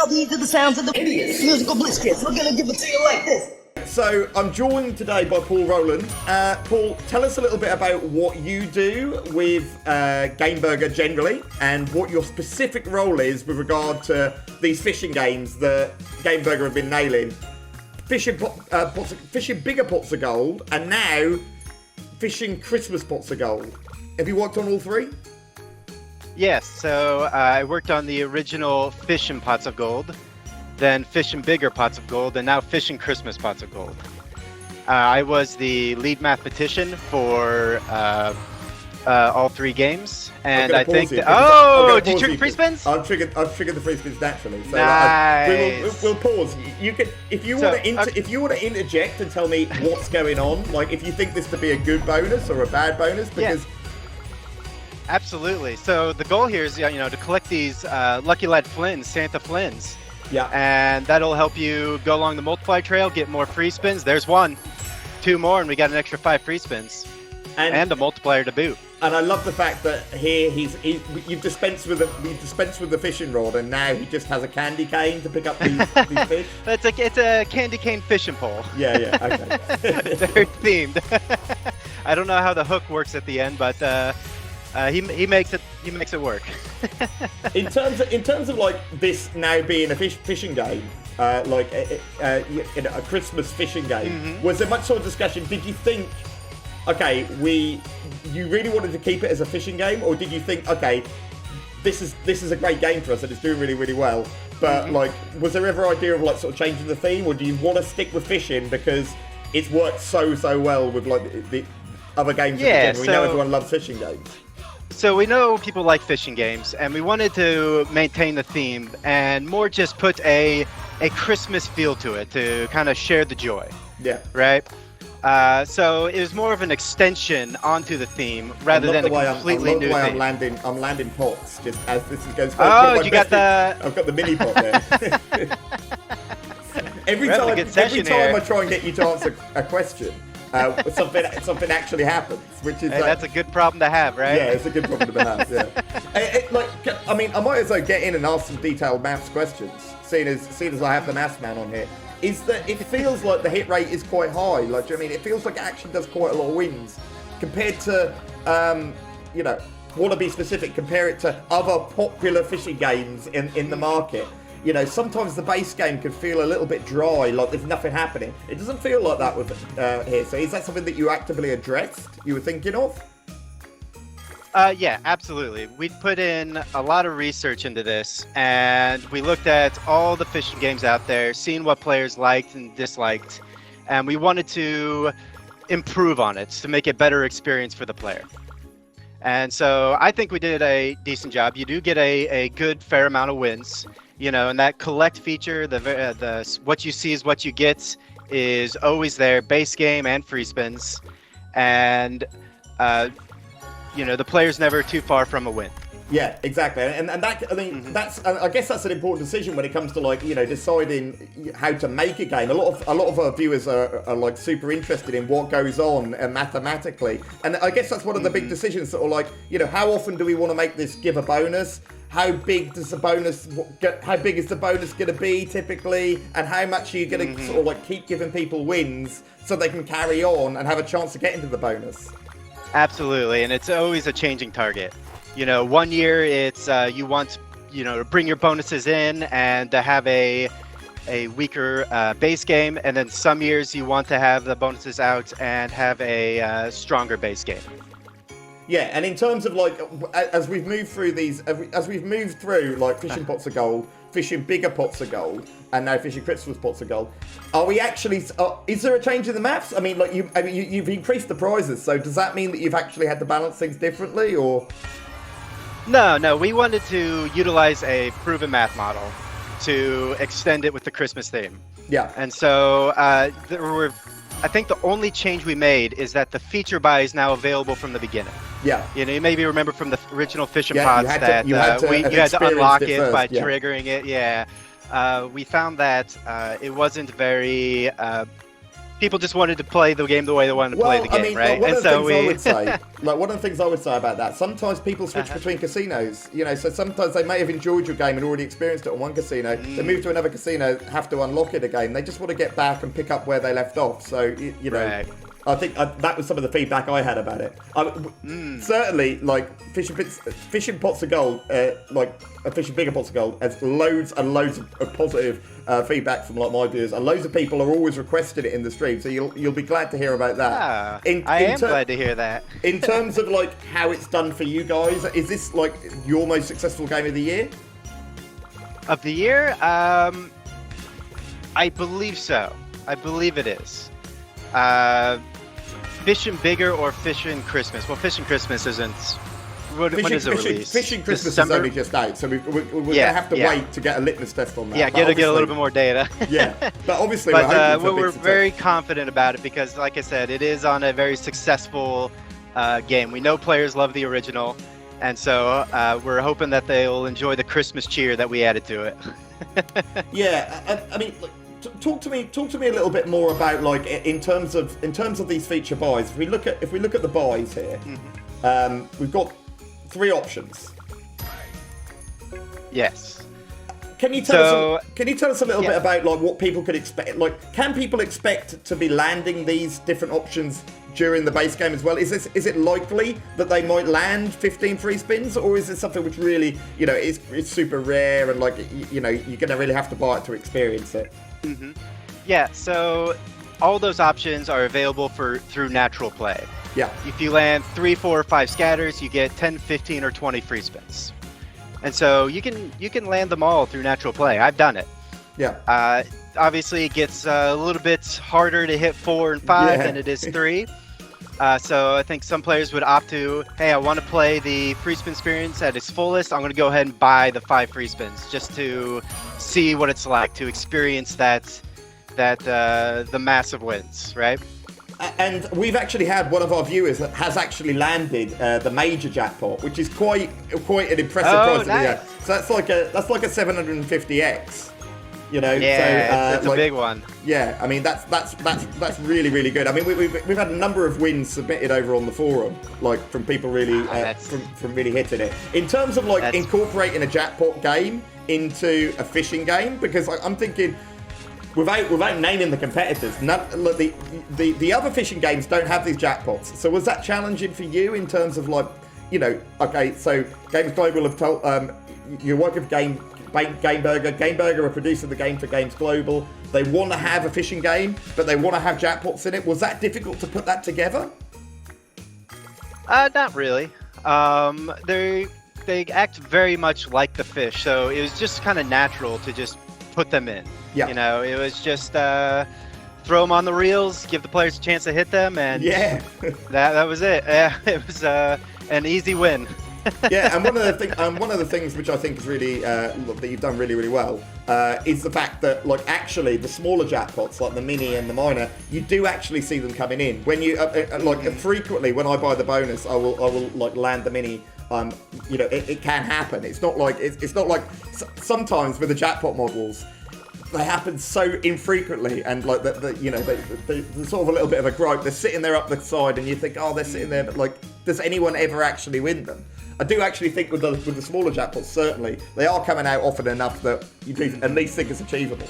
these are the sounds of the Hideous musical bliss kids. We're gonna give it to you like this. So I'm joined today by Paul Roland. Paul, tell us a little bit about what you do with Gameburger generally, and what your specific role is with regard to these fishing games that Gameburger have been nailing. Fishing bigger pots of gold, and now fishing Christmas pots of gold. Have you worked on all three? Yes, so I worked on the original Fishin Pots of Gold, then Fishin' Bigger Pots of Gold, and now Fishin' Christmas Pots of Gold. I was the lead mathematician for all three games, and I think. Oh, did you trigger free spins? I've triggered the free spins naturally. So nice. we'll pause. You can, if you want to interject and tell me what's going on, like if you think this to be a good bonus or a bad bonus, because. Yeah. Absolutely. So the goal here is, to collect these Lucky Lad Flins, Santa Flins. Yeah. And that'll help you go along the multiplier trail, get more free spins. There's one, two more, and we got an extra 5 free spins, and a multiplier to boot. And I love the fact that here you've dispensed with the fishing rod, and now he just has a candy cane to pick up these fish. It's a candy cane fishing pole. Yeah. Okay. Very themed. I don't know how the hook works at the end, but. He makes it work. in terms of like this now being a fishing game, like a Christmas fishing game, was there much sort of discussion? Did you think, okay, you really wanted to keep it as a fishing game, or did you think, okay, this is a great game for us and it's doing really, really well, but like, was there ever idea of like sort of changing the theme, or do you want to stick with fishing because it's worked so well with like the other games? Yeah, we know everyone loves fishing games. So we know people like fishing games, and we wanted to maintain the theme and more just put a Christmas feel to it to kind of share the joy. Yeah. Right? So it was more of an extension onto the theme rather than a completely new theme. I'm landing pots just as this goes. Oh, you got the... I've got the mini pot there. Every time I try and get you to answer a question, something actually happens, which is that's a good problem to have, right? Yeah, it's a good problem to have. Yeah. I might as well get in and ask some detailed maths questions, seeing as I have the maths man on here. Is that it feels like the hit rate is quite high. Like, do you know what I mean? It feels like it actually does quite a lot of wins compared to, want to be specific. Compare it to other popular fishing games in the market. Sometimes the base game can feel a little bit dry, like there's nothing happening. It doesn't feel like that with here. So is that something that you actively addressed, you were thinking of? Yeah, absolutely. We put in a lot of research into this, and we looked at all the fishing games out there, seeing what players liked and disliked, and we wanted to improve on it to make it a better experience for the player. And so I think we did a decent job. You do get a good fair amount of wins. And that collect feature, the what you see is what you get, is always there, base game and free spins, and the player's never too far from a win. Yeah, exactly, and that I guess that's an important decision when it comes to deciding how to make a game. A lot of our viewers are like super interested in what goes on mathematically, and I guess that's one of the big decisions. Sort of how often do we want to make this give a bonus? How big is the bonus going to be typically, and how much are you going to sort of keep giving people wins so they can carry on and have a chance to get into the bonus? Absolutely, and it's always a changing target. 1 year it's you want to bring your bonuses in and to have a weaker base game, and then some years you want to have the bonuses out and have a stronger base game. Yeah, and in terms of as we've moved through Fishin' Pots of Gold, Fishin' Bigger Pots of Gold, and now Fishin' Christmas Pots of Gold, are we actually? Is there a change in the maths? I mean, you've increased the prizes, so does that mean that you've actually had to balance things differently, or? No, we wanted to utilize a proven math model to extend it with the Christmas theme. Yeah. And so I think the only change we made is that the feature buy is now available from the beginning. Yeah. You maybe remember from the original Fishin' Pots you had to unlock it by first, triggering it. Yeah. We found that it wasn't very people just wanted to play the game the way they wanted to play the game, right? One of the things I would say, one of the things I would say about that, sometimes people switch between casinos. So sometimes they may have enjoyed your game and already experienced it on one casino. They move to another casino, have to unlock it again. They just want to get back and pick up where they left off. So Right. I think that was some of the feedback I had about it. Certainly, like Fishin Pots of Gold, Fishin Bigger Pots of Gold, has loads and loads of positive feedback from my viewers, and loads of people are always requesting it in the stream. So you'll be glad to hear about that. I am glad to hear that. In terms of how it's done for you guys, is this your most successful game of the year? Of the year, I believe so. I believe it is. Fishin' Bigger or Fishin' Christmas? Well, Fishin' Christmas isn't. When is it released? Fishin' Christmas December? is only just out, so we're going to have to wait to get a litmus test on that. Yeah, get a little bit more data. Yeah, but obviously we're very confident about it because, like I said, it is on a very successful game. We know players love the original, and so we're hoping that they'll enjoy the Christmas cheer that we added to it. Yeah, I mean. Talk to me a little bit more about in terms of these feature buys. If we look at the buys here, we've got 3 options. Yes. Can you tell us a little bit about what people could expect? Can people expect to be landing these different options during the base game as well? Is it likely that they might land 15 free spins, or is this something which really is super rare and you're gonna really have to buy it to experience it? Mm-hmm. Yeah, so all those options are available through natural play. Yeah. If you land 3, 4, or 5 scatters, you get 10, 15, or 20 free spins. And so you can land them all through natural play. I've done it. Yeah. Obviously, it gets a little bit harder to hit 4 and 5 than it is 3. So I think some players would opt to, hey, I want to play the free spin experience at its fullest. I'm going to go ahead and buy the 5 free spins just to see what it's like to experience the massive wins, right? And we've actually had one of our viewers that has actually landed the major jackpot, which is quite an impressive price. Nice. So that's like a 750x. Yeah, it's a big one. Yeah, I mean that's really, really good. I mean we've had a number of wins submitted over on the forum, from people really from really hitting it. In terms of incorporating a jackpot game into a fishing game, because I'm thinking without naming the competitors, the other fishing games don't have these jackpots. So was that challenging for you in terms of okay, so Games Global have told you're working for Gameburger. Gameburger are producing the game for Games Global. They want to have a fishing game, but they want to have jackpots in it. Was that difficult to put that together? Not really. They act very much like the fish, so it was just kind of natural to just put them in. Yeah. It was just throw them on the reels, give the players a chance to hit them, and that was it. Yeah, it was an easy win. Yeah, and one of the things which I think is really that you've done really, really well is the fact that actually the smaller jackpots like the mini and the minor, you do actually see them coming in when you frequently when I buy the bonus, I will land the mini. It can happen. It's not like sometimes with the jackpot models, they happen so infrequently, and there's sort of a little bit of a gripe. They're sitting there up the side, and you think, oh, they're sitting there, but does anyone ever actually win them? I do actually think with the smaller jackpots, certainly they are coming out often enough that you do at least think it's achievable.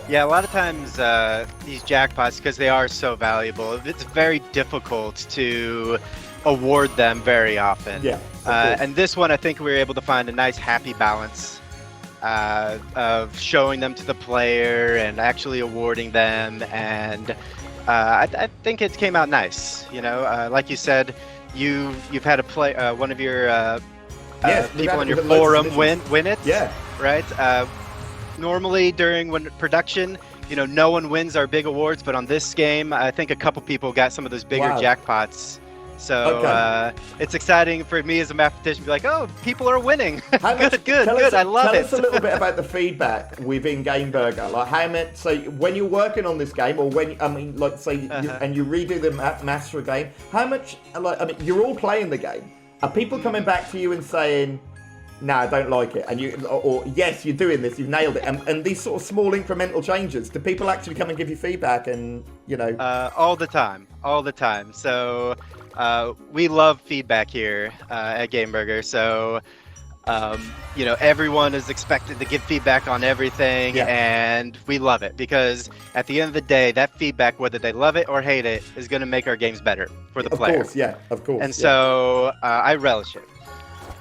Yeah, a lot of times these jackpots, because they are so valuable, it's very difficult to award them very often. Yeah. And this one, I think we were able to find a nice happy balance of showing them to the player and actually awarding them, and I think it came out nice. Like you said, you've had one of your people on your forum win it. Yeah. Right. Normally during production, no one wins our big awards, but on this game, I think a couple people got some of those bigger jackpots. So it's exciting for me as a mathematician to be like, oh, people are winning. Good. I love it. Tell us a little bit about the feedback within Gameburger. So when you're working on this game, or when and you redo the master game, how much? You're all playing the game. Are people coming back to you and saying, no, I don't like it, and or yes, you're doing this, you've nailed it, and these sort of small incremental changes, do people actually come and give you feedback, and all the time. So we love feedback here at Gameburger. So everyone is expected to give feedback on everything, and we love it because at the end of the day, that feedback, whether they love it or hate it, is going to make our games better for the player. Of course. And so I relish it.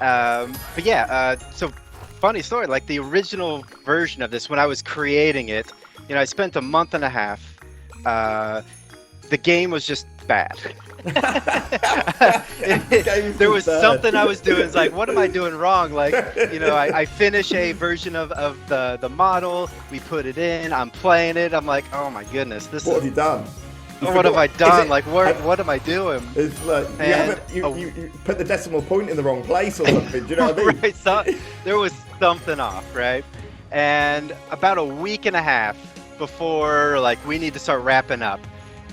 So funny story, like the original version of this, when I was creating it, I spent a month and a half. The game was just bad. There was something I was doing. It's like, what am I doing wrong? Like, I finish a version of the model. We put it in. I'm playing it. I'm like, oh my goodness, what have you done? What have I done? What am I doing? It's like you put the decimal point in the wrong place or something. Do you know what I mean? Right. So there was something off, right? And about a week and a half before, we need to start wrapping up.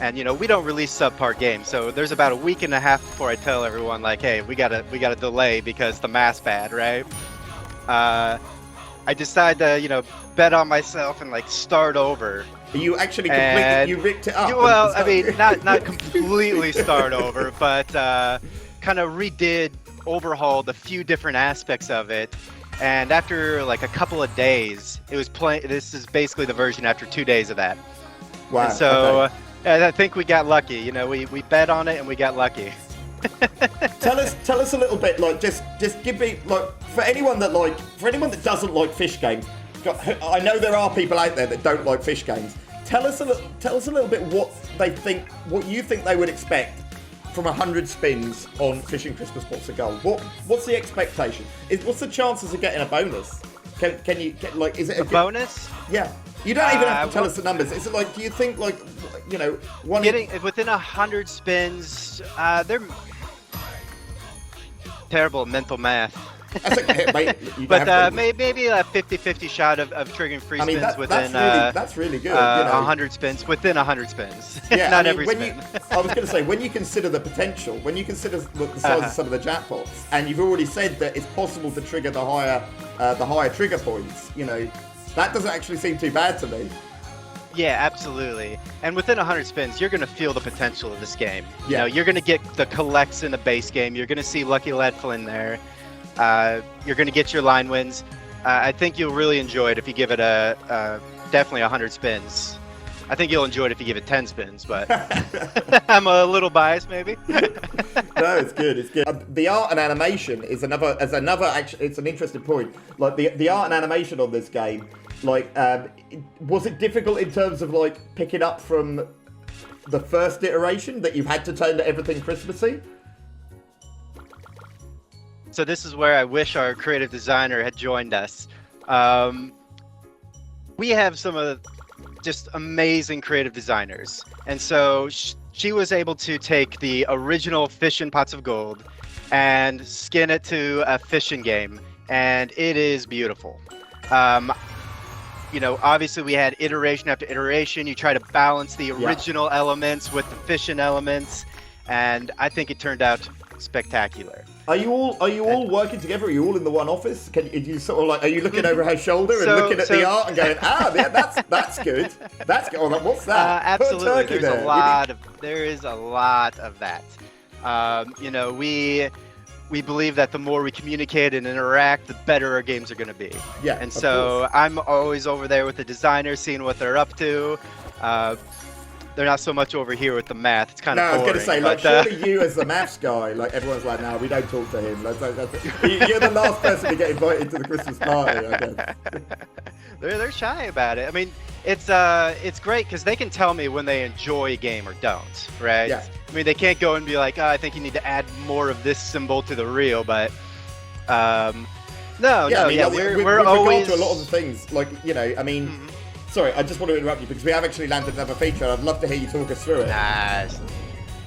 And we don't release subpar games, so there's about a week and a half before I tell everyone, hey, we gotta delay because the math's bad, right? I decide to bet on myself and start over. You actually completely you ripped it up. Well, I mean, not completely start over, but kind of overhauled a few different aspects of it. And after a couple of days, it was playing. This is basically the version after 2 days of that. Wow. And so. Okay. I think we got lucky. We bet on it and we got lucky. Tell us a little bit, just give me for anyone that doesn't like fish games. I know there are people out there that don't like fish games. Tell us a little bit what you think they would expect from 100 spins on Fishin Christmas Pots of Gold. What's the expectation? What's the chances of getting a bonus? Can you get is it a bonus? Yeah. You don't even have to tell us the numbers. Is it do you think one getting within 100 spins? They're terrible at mental math. That's okay, mate. But maybe a 50-50 shot of triggering free spins within. That's really good. 100 spins within 100 spins. Yeah, not every spin. I was going to say, when you consider the potential, when you consider the size of some of the jackpots, and you've already said that it's possible to trigger the higher trigger points. That doesn't actually seem too bad to me. Yeah, absolutely. And within 100 spins, you're going to feel the potential of this game. Yeah. You're going to get the collects in the base game. You're going to see Lucky Lad Flynn there. You're going to get your line wins. I think you'll really enjoy it if you give it definitely 100 spins. I think you'll enjoy it if you give it 10 spins, but I'm a little biased maybe. No, it's good. It's good. The art and animation is another. Actually, it's an interesting point. The art and animation on this game, was it difficult in terms of picking up from the first iteration that you've had to turn everything Christmassy? So this is where I wish our creative designer had joined us. We have some of just amazing creative designers. And so she was able to take the original Fishin Pots of Gold and skin it to a fishing game. And it is beautiful. Obviously we had iteration after iteration. You try to balance the original elements with the fishing elements. And I think it turned out spectacular. Are you all working together? Are you all in the one office? Are you sort of are you looking over her shoulder and looking at the art and going, that's good. That's good. Oh, what's that? Absolutely. There is a lot of that. We believe that the more we communicate and interact, the better our games are going to be. Yeah. And so I'm always over there with the designers, seeing what they're up to. They're not so much over here with the math. It's kind of boring. I was going to say, surely you as the maths guy, everyone's like, no, we don't talk to him. You're the last person to get invited to the Christmas party, I guess. They're shy about it. I mean, it's great because they can tell me when they enjoy a game or don't, right? Yeah. I mean, they can't go and be like, I think you need to add more of this symbol to the reel, but we're always to a lot of the things, Mm-hmm. Sorry, I just want to interrupt you because we have actually landed another feature. I'd love to hear you talk us through it. Nice.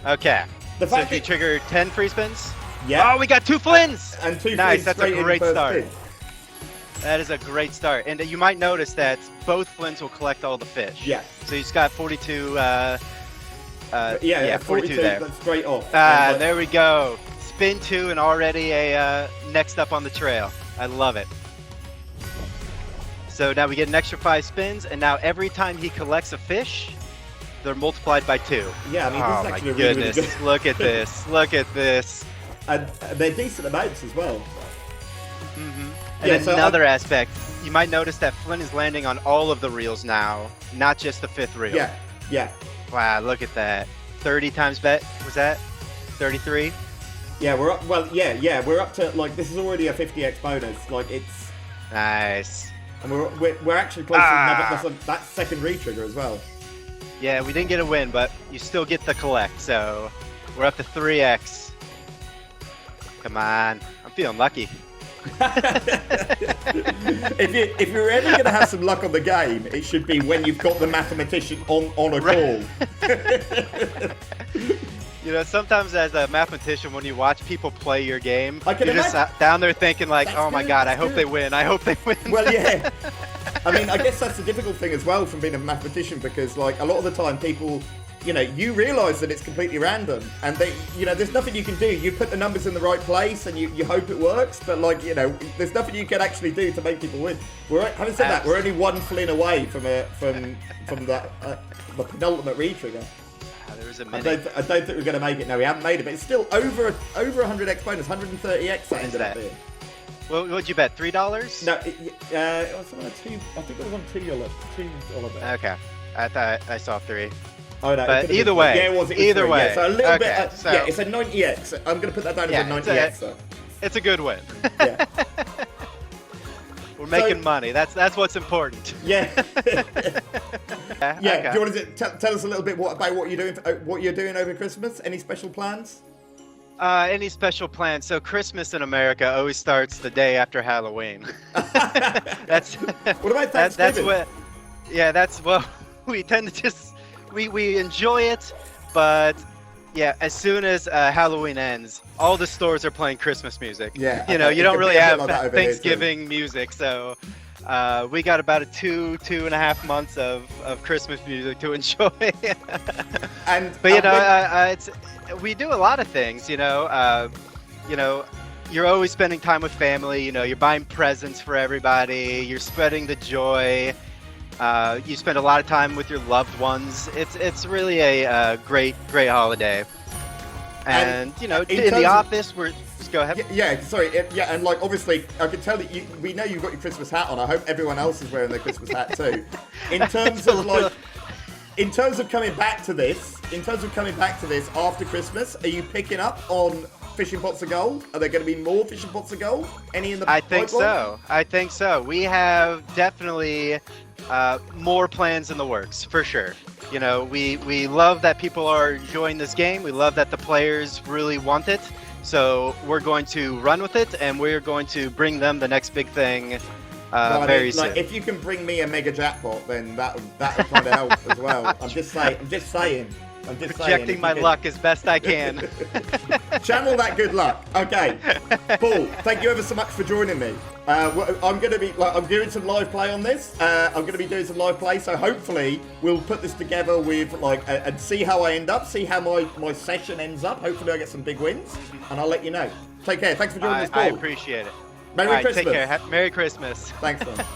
Okay. So if you trigger 10 free spins? Yeah. Oh, we got 2 Flynns! And 2 nice, Flynns. That's a great start. Spin. That is a great start. And you might notice that both Flynns will collect all the fish. Yeah. So you've got 42, 42 there. That's straight off. There we go. Spin 2 and already a next up on the trail. I love it. So now we get an extra 5 spins, and now every time he collects a fish, they're multiplied by 2. Yeah, I mean, oh this is my actually goodness! really good. Look at this! Look at this! And they're decent amounts as well. And Yeah, then so another aspect, you might notice that Flynn is landing on all of the reels now, not just the 5th reel. Yeah, yeah. Wow, look at that. 30 times bet, was that? 33? Yeah, we're up, well, yeah, we're up to, like, this is already a 50x bonus. Like, it's... Nice. And we're actually close to that second re-trigger as well. Yeah, we didn't get a win, but you still get the collect, so we're up to 3x. Come on, I'm feeling lucky. if you're ever going to have some luck on the game, it should be when you've got the mathematician on a call. You know, sometimes as a mathematician, when you watch people play your game, I can you're just down there thinking like, That's oh my good, god, I that's hope good. they win, I hope they win. Well, yeah. I mean, I guess that's the difficult thing as well from being a mathematician, because like a lot of the time people, you know, you realise that it's completely random, and they, you know, there's nothing you can do. You put the numbers in the right place and you hope it works, but like, you know, there's nothing you can actually do to make people win. Having said that, we're only one Flynn away from the penultimate re-trigger. There was a I minute. don't think we're going to make it. No, we haven't made it, but it's still over 100x bonus, 130x that ended up being. Well, what'd you bet? $3? No, it was on a two. I think it was on $2 bet. Okay, I thought I saw 3. Oh no! But either way, yeah, it was either three, way. Yeah, so a little Okay, bit. so- Yeah, it's a 90x. I'm going to put that down as a 90x. So. It's a good win. Yeah. We're making money. That's what's important. Yeah. Yeah. Okay. Do you want to tell us a little bit about what you're doing over Christmas? Any special plans? Any special plans? So Christmas in America always starts the day after Halloween. That's What about Thanksgiving? that's what. Yeah, that's well. We tend to just we enjoy it, but yeah, as soon as Halloween ends, all the stores are playing Christmas music. Yeah, you know, it you don't can be really a bit have like that over here, too. Thanksgiving music, so. We got about a two and a half months of Christmas music to enjoy. But you know, we do a lot of things. You know, you're always spending time with family. You know, you're buying presents for everybody. You're spreading the joy. You spend a lot of time with your loved ones. It's really a great holiday. And you know, in the office, we're. Go ahead. Yeah, sorry. Yeah, and like obviously, I can tell that we know you've got your Christmas hat on. I hope everyone else is wearing their Christmas hat too. In terms of coming back to this, after Christmas, are you picking up on Fishin Pots of Gold? Are there going to be more Fishin Pots of Gold? Any in the I think pipeline? so. I think so. We have definitely more plans in the works for sure. You know, we love that people are enjoying this game. We love that the players really want it. So we're going to run with it, and we're going to bring them the next big thing very soon. Like, if you can bring me a mega jackpot, then that would kind of help as well. I'm just saying. Projecting my luck as best I can. Channel that good luck. Okay, Paul. Thank you ever so much for joining me. I'm doing some live play on this. I'm going to be doing some live play, so hopefully we'll put this together with and see how I end up, see how my session ends up. Hopefully I get some big wins, and I'll let you know. Take care. Thanks for joining us, Paul. I appreciate it. Merry Christmas. Take care. Merry Christmas. Thanks, man.